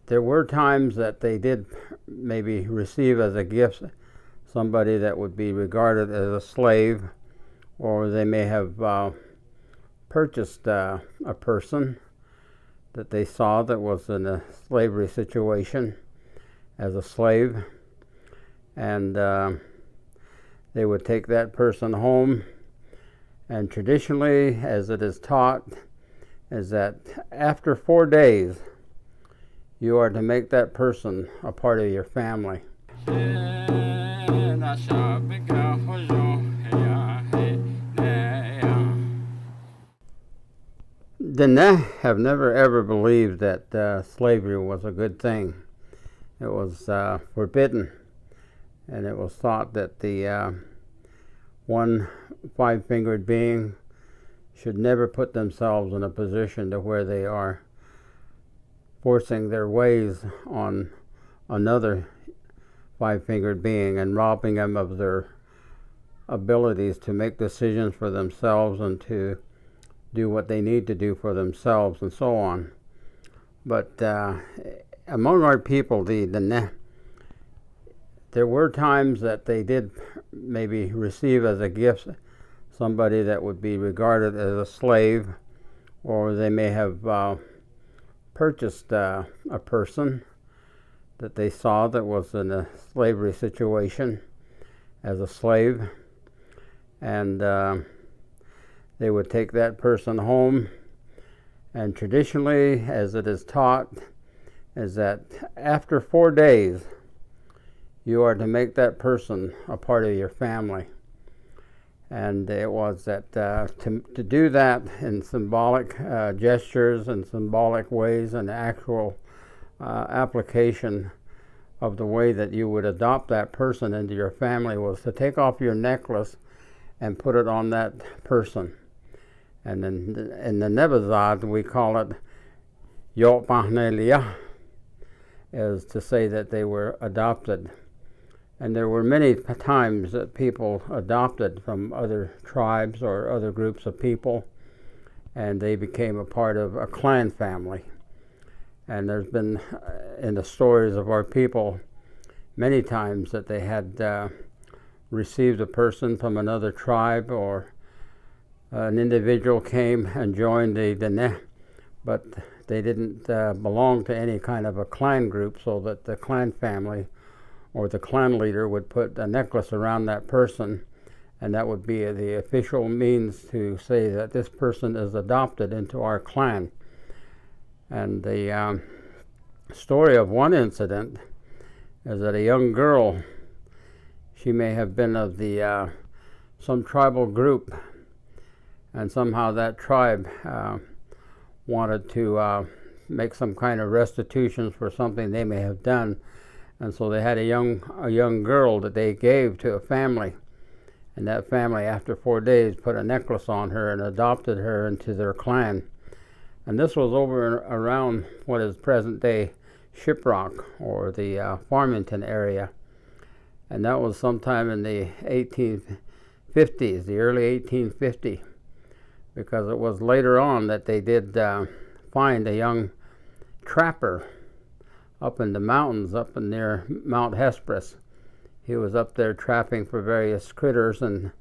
There were times that they did maybe receive as a gift somebody that would be regarded as a slave, or they may have purchased a person that they saw that was in a slavery situation as a slave, and they would take that person home. And traditionally, as it is taught, is that after 4 days you are to make that person a part of your family. Diné have never ever believed that slavery was a good thing. It was forbidden, and it was thought that the one five-fingered being should never put themselves in a position to where they are forcing their ways on another five-fingered being and robbing them of their abilities to make decisions for themselves and to do what they need to do for themselves and so on. But among our people, the Diné, there were times that they did maybe receive as a gift somebody that would be regarded as a slave, or they may have purchased a person that they saw that was in a slavery situation as a slave, and they would take that person home. And traditionally, as it is taught, is that after 4 days you are to make that person a part of your family. And it was that to do that in symbolic gestures and symbolic ways, and actual application of the way that you would adopt that person into your family, was to take off your necklace and put it on that person. And in the Navajo, we call it Yopahnelia, is to say that they were adopted. And there were many times that people adopted from other tribes or other groups of people, and they became a part of a clan family. And there's been, in the stories of our people, many times that they had received a person from another tribe, or an individual came and joined the Diné, but they didn't belong to any kind of a clan group, so that the clan family or the clan leader would put a necklace around that person, and that would be the official means to say that this person is adopted into our clan. And the story of one incident is that a young girl, she may have been of the some tribal group, and somehow that tribe wanted to make some kind of restitution for something they may have done. And so they had a young girl that they gave to a family, and that family, after 4 days, put a necklace on her and adopted her into their clan. And this was over around what is present-day Shiprock, or the Farmington area, and that was sometime in the 1850s, the early 1850s, because it was later on that they did find a young trapper up in the mountains, up in near Mount Hesperus. He was up there trapping for various critters and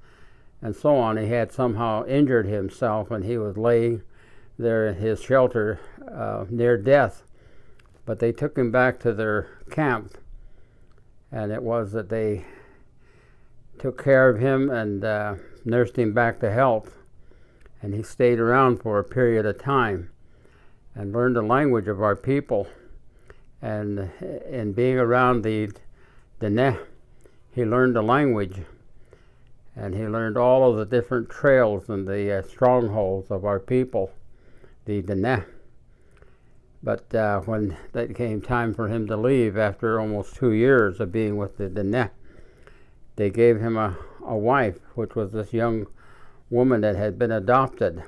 so on. He had somehow injured himself, and he was laying there in his shelter near death. But they took him back to their camp, and it was that they took care of him and nursed him back to health. And he stayed around for a period of time and learned the language of our people. And in being around the Diné, he learned the language, and he learned all of the different trails and the strongholds of our people, the Diné. But when it came time for him to leave, after almost 2 years of being with the Diné, they gave him a wife, which was this young woman that had been adopted,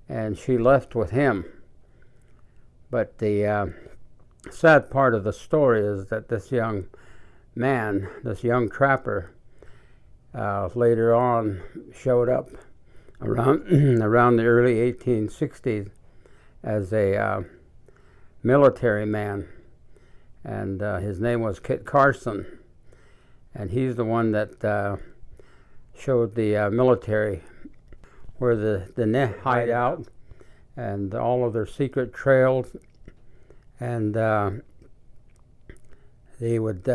and she left with him. But the sad part of the story is that this young man, this young trapper, later on showed up around the early 1860s as a military man, and his name was Kit Carson, and he's the one that showed the military where the Diné hide out and all of their secret trails, and he would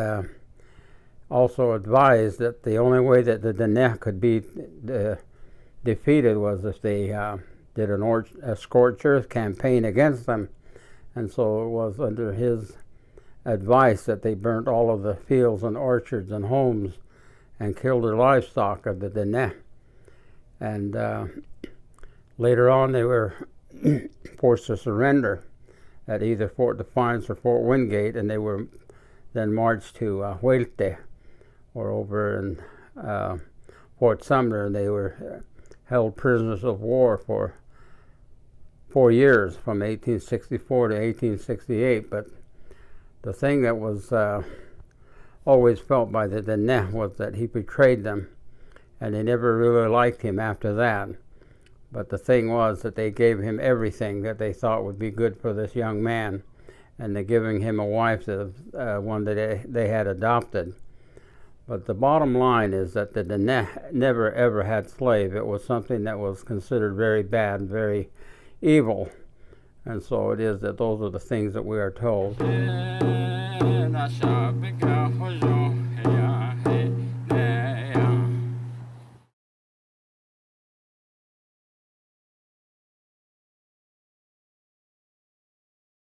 also advise that the only way that the Diné could be defeated was if they did a scorched earth campaign against them. And so it was under his advice that they burnt all of the fields and orchards and homes and killed their livestock of the Diné. And later on they were forced to surrender at either Fort Defiance or Fort Wingate, and they were then marched to Huelte, or over in Fort Sumner, and they were held prisoners of war for 4 years, from 1864 to 1868. But the thing that was always felt by the Diné was that he betrayed them, and they never really liked him after that. But the thing was that they gave him everything that they thought would be good for this young man, and they're giving him a wife, that one that they had adopted. But the bottom line is that the Diné never ever had slaves. It was something that was considered very bad, very evil. And so it is that those are the things that we are told.